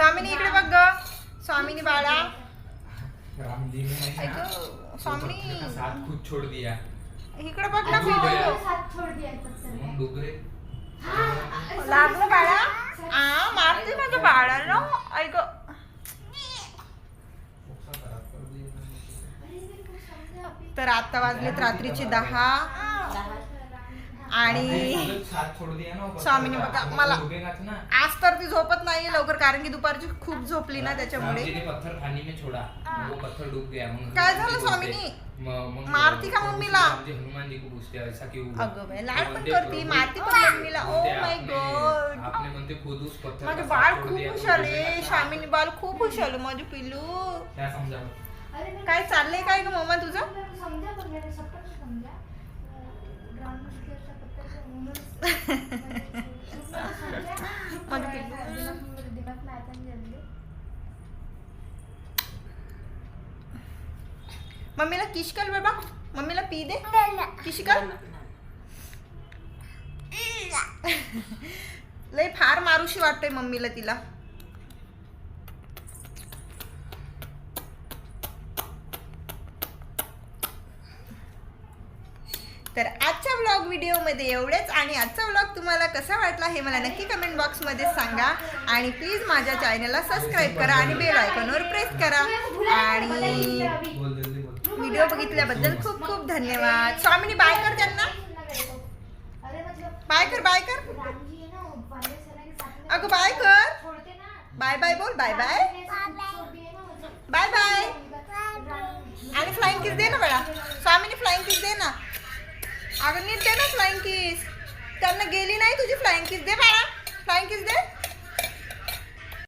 स्वामिनी इकडे बघ ग. स्वामिनी बाळा रामजी ने ऐक स्वामिनी साथ खुद छोड़ दिया. इकडे बघ ना साथ छोड़ दिया मग डुगरे लागलं बाळा. मारते माझ्या बाळाला. ऐक तर आता वाजलेत रात्रीचे 10 आणि स्वामीने बघा मला आज तर ती झोपत नाही लवकर कारण की दुपारची खूप झोपली ना त्याच्यामुळे. पत्थर पानी में छोड़ा वो पत्थर डूब गया. काय झालं स्वामीनी? मारती का मम्मीला? हनुमान जी को पूछते ऐसा क्यों? अगं बाई लाड पण करती मारती पण मम्मीला. ओ माय गॉड आपने म्हणते खुद उस पत्थर माझे बाळ खूप हुशार आहे. स्वामीनी बाळ खूप हुशार आहे माझे पिल्लू. क्या समझा? काय चाललंय काय ग मम्मा तुझं? समझा पर मैंने सब कुछ समझा. ग्राउंड में कैसा पत्थर माझे पिल्लू मेरे दिमाग में आता नहीं जल्दी. मम्मीला किश कर बाबा. मम्मीला पी दे किश कर. लय फार मारुशी वाटतंय मम्मीला तिला. तर आजच्या व्लॉग व्हिडिओमध्ये एवढेच आणि आजचा व्लॉग तुम्हाला कसा वाटला हे मला नक्की कमेंट बॉक्समध्ये सांगा आणि प्लीज माझ्या चॅनलला सबस्क्राईब करा आणि बेल आयकॉनवर प्रेस करा आणि व्हिडिओ बघितल्याबद्दल खूप खूप धन्यवाद. स्वामीनी बाय कर त्यांना. बाय कर बाय कर. अगं बाय कर. बाय बाय बोल. बाय बाय बाय बाय आणि फ्लाइंग किस दे ना बाळा. स्वामीनी फ्लाइंग किस दे ना. अगं नीट दे ना फ्लाइंग किस. त्यांना गेली नाही तुझी फ्लाइंग किस दे बाळा. फ्लाइंग किस दे.